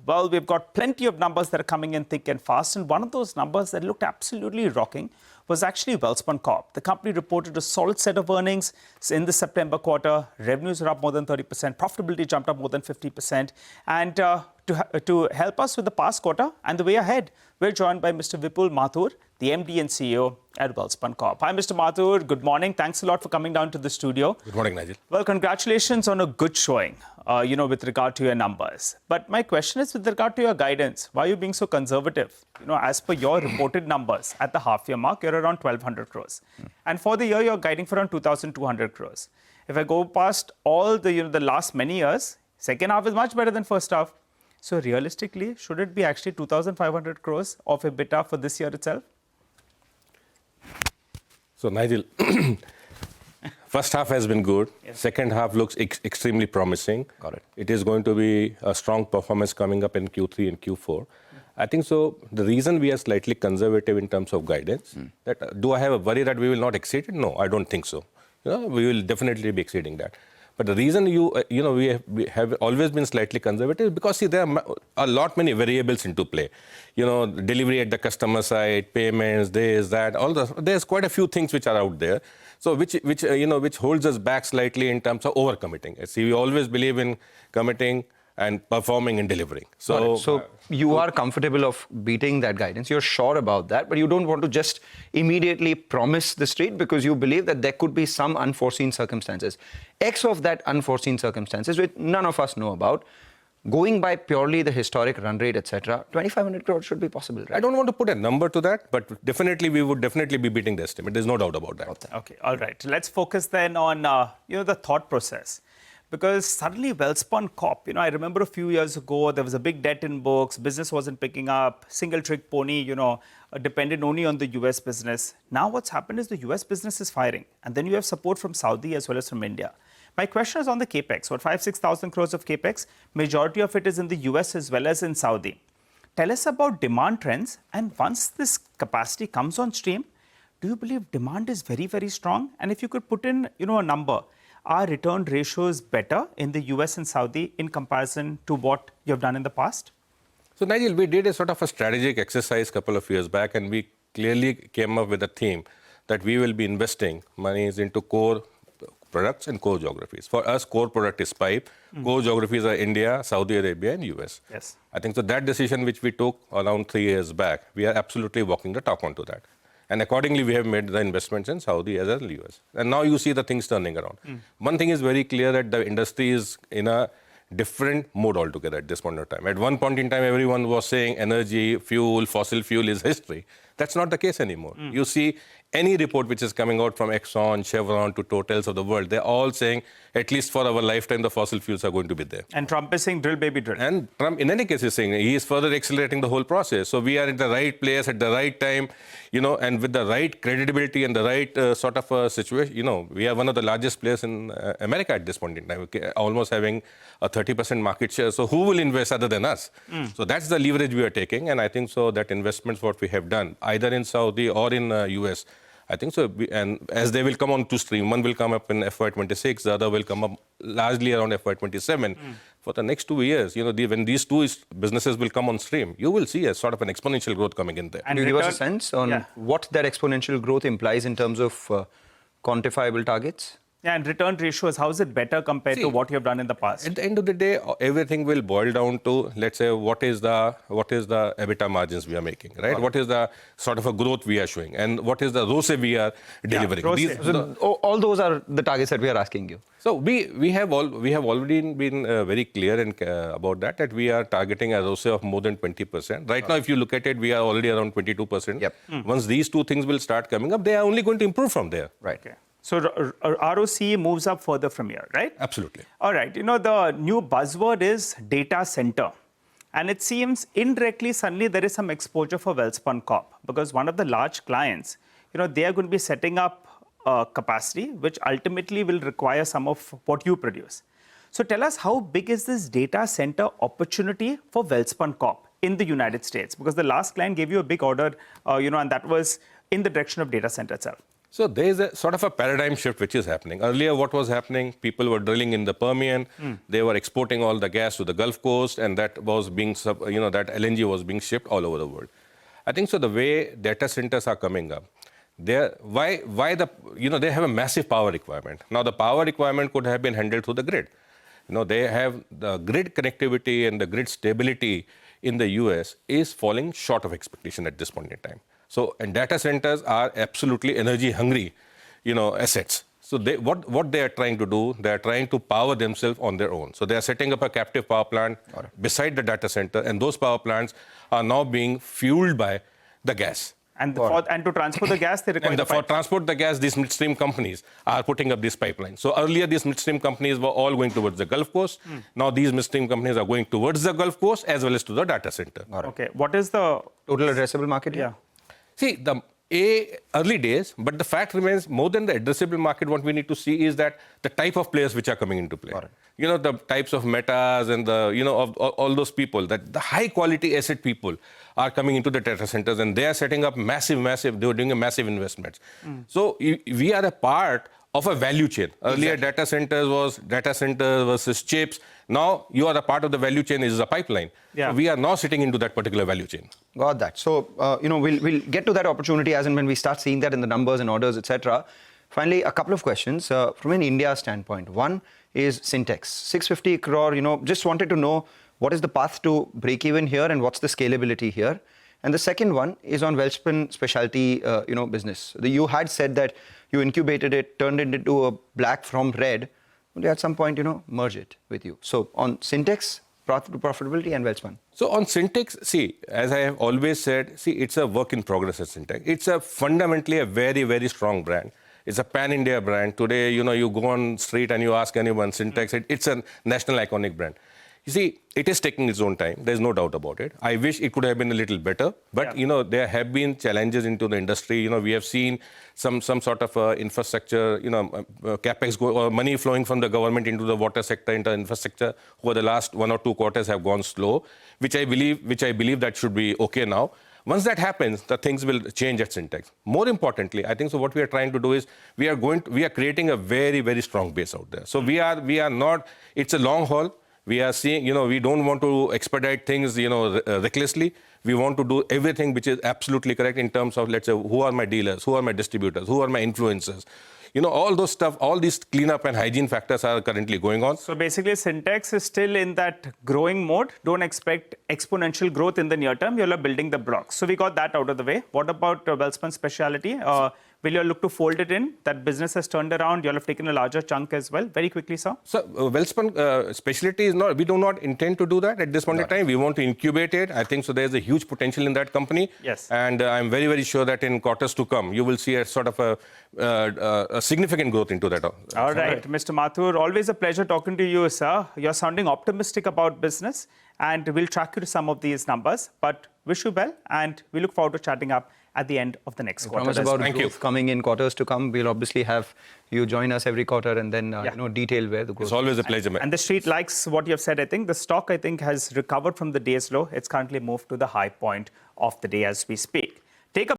Well, we've got plenty of numbers that are coming in thick and fast, and one of those numbers that looked absolutely rocking was actually Welspun Corp. The company reported a solid set of earnings in the September quarter. Revenues are up more than 30%, profitability jumped up more than 50%. And to help us with the past quarter and the way ahead, we're joined by Mr. Vipul Mathur, the MD and CEO at Welspun Corp. Hi, Mr. Mathur. Good morning. Thanks a lot for coming down to the studio. Good morning, Nigel. Well, congratulations on a good showing, with regard to your numbers. But my question is with regard to your guidance. Why are you being so conservative? As per your reported numbers at the half-year mark, you're around 1,200 crores. And for the year, you're guiding for around 2,200 crores. If I go past all the last many years, second half is much better than first half. So realistically, should it be actually 2,500 crores of EBITDA for this year itself? So, Nigel, first half has been good. Yes. Second half looks extremely promising. Got it. It is going to be a strong performance coming up in Q3 and Q4. I think so. The reason we are slightly conservative in terms of guidance, that do I have a worry that we will not exceed it? No, I don't think so. We will definitely be exceeding that. But the reason we have always been slightly conservative because see there are a lot many variables into play. Delivery at the customer side, payments, this, that, there's quite a few things which are out there. So which holds us back slightly in terms of overcommitting. See, we always believe in committing and performing and delivering. So you are comfortable of beating that guidance. You're sure about that, but you don't want to just immediately promise the street because you believe that there could be some unforeseen circumstances. X of that unforeseen circumstances, which none of us know about, going by purely the historic run rate, etc., 2,500 crores should be possible, right? I don't want to put a number to that, but definitely we would definitely be beating the estimate. There's no doubt about that. Okay, all right. Let's focus then on the thought process. Because suddenly Welspun Corp, I remember a few years ago, there was a big debt in books, business wasn't picking up, single trick pony, depended only on the US business. Now what's happened is the US business is firing. And then you have support from Saudi as well as from India. My question is on the capex. What 5,000-6,000 crores of capex, majority of it is in the US as well as in Saudi. Tell us about demand trends. And once this capacity comes on stream, do you believe demand is very, very strong? And if you could put in, a number, are return ratios better in the US and Saudi in comparison to what you have done in the past? So, Nigel, we did a sort of a strategic exercise a couple of years back, and we clearly came up with a theme that we will be investing monies into core products and core geographies. For us, core product is pipe. Core geographies are India, Saudi Arabia, and US. Yes. I think so that decision which we took around 3 years back, we are absolutely walking the talk onto that. And accordingly, we have made the investments in Saudi as well as US. And now you see the things turning around. One thing is very clear that the industry is in a different mode altogether at this point of time. At one point in time, everyone was saying energy, fuel, fossil fuel is history. That's not the case anymore. You see any report which is coming out from Exxon, Chevron to Totals of the world, they're all saying, at least for our lifetime, the fossil fuels are going to be there. And Trump is saying drill, baby, drill. And Trump, in any case, is saying he is further accelerating the whole process. So we are at the right place at the right time, and with the right credibility and the right sort of situation. We are one of the largest players in America at this point in time, almost having a 30% market share. So who will invest other than us? So that's the leverage we are taking. And I think so that investments, what we have done, either in Saudi or in US, I think so. And as they will come on to stream, one will come up in FY26, the other will come up largely around FY27. For the next 2 years, when these two businesses will come on stream, you will see a sort of an exponential growth coming in there. And give us a sense on what that exponential growth implies in terms of quantifiable targets? Yeah, and return ratios, how is it better compared to what you have done in the past? At the end of the day, everything will boil down to, let's say, what is the EBITDA margins we are making, right? Okay. What is the sort of a growth we are showing, and what is the ROCE we are delivering? All those are the targets that we are asking you. So we have already been very clear about that we are targeting a ROCE of more than 20%. Right now, if you look at it, we are already around 22%. Yep. Once these two things will start coming up, they are only going to improve from there. Right. Okay. So ROC moves up further from here, right? Absolutely. All right. The new buzzword is data center. And it seems indirectly, suddenly there is some exposure for Welspun Corp. Because one of the large clients, they are going to be setting up capacity, which ultimately will require some of what you produce. So tell us, how big is this data center opportunity for Welspun Corp in the United States? Because the last client gave you a big order, and that was in the direction of data center itself. So there is a sort of a paradigm shift which is happening. Earlier, what was happening? People were drilling in the Permian. They were exporting all the gas to the Gulf Coast, and that was being, that LNG was being shipped all over the world. I think so. The way data centers are coming up, they have a massive power requirement. Now, the power requirement could have been handled through the grid. They have the grid connectivity and the grid stability in the US is falling short of expectation at this point in time. So, and data centers are absolutely energy hungry, assets. So what they are trying to do, they are trying to power themselves on their own. So they are setting up a captive power plant beside the data center, and those power plants are now being fueled by the gas. And to transport the gas, they require for transport the gas, these midstream companies are putting up these pipelines. So earlier, these midstream companies were all going towards the Gulf Coast. Now these midstream companies are going towards the Gulf Coast as well as to the data center. Okay, what is the total addressable market here? See, early days, but the fact remains, more than the addressable market, what we need to see is that the type of players which are coming into play. The types of Metas and of all those people, that the high quality asset people are coming into the data centers, and they are setting up massive, they are doing a massive investments. So we are a part of a value chain. Earlier, data centers was data centers versus chips. Now you are a part of the value chain, is a pipeline. So we are now sitting into that particular value chain. Got that. So, we'll get to that opportunity as and when we start seeing that in the numbers and orders, etc. Finally, a couple of questions from an India standpoint. One is Syntex, 650 crore, just wanted to know what is the path to break even here and what's the scalability here? And the second one is on Welspun specialty, business. You had said that you incubated it, turned it into a black from red, but at some point, merge it with you. So on Syntex, profitability and Welspun. So on Syntex, see, as I have always said, it's a work in progress at Syntex. It's fundamentally a very, very strong brand. It's a pan-India brand. Today, you go on street and you ask anyone, Syntex, it's a national iconic brand. You see, it is taking its own time. There's no doubt about it. I wish it could have been a little better. But, there have been challenges into the industry. We have seen some sort of infrastructure, capex or money flowing from the government into the water sector, into infrastructure over the last 1 or 2 quarters have gone slow, which I believe that should be okay now. Once that happens, the things will change at Syntex. More importantly, I think so what we are trying to do is we are creating a very, very strong base out there. So we are not, it's a long haul. We are seeing, we don't want to expedite things, recklessly. We want to do everything which is absolutely correct in terms of, let's say, who are my dealers, who are my distributors, who are my influencers. All those stuff, all these cleanup and hygiene factors are currently going on. So basically, Syntex is still in that growing mode. Don't expect exponential growth in the near term. You're building the blocks. So we got that out of the way. What about Welspun Specialty? Will you look to fold it in? That business has turned around. You'll have taken a larger chunk as well. Very quickly, sir. So Welspun Specialty is not, we do not intend to do that at this point in time. We want to incubate it. I think so there's a huge potential in that company. Yes. And I'm very, very sure that in quarters to come, you will see a sort of a significant growth into that. All right, Mr. Mathur, always a pleasure talking to you, sir. You're sounding optimistic about business, and we'll track you to some of these numbers. But wish you well, and we look forward to chatting up at the end of the next quarter. Promise about growth coming in quarters to come. We'll obviously have you join us every quarter and then detail where the growth. It's always a pleasure, man. And the street likes what you have said. I think the stock has recovered from the day's low. It's currently moved to the high point of the day as we speak. Take a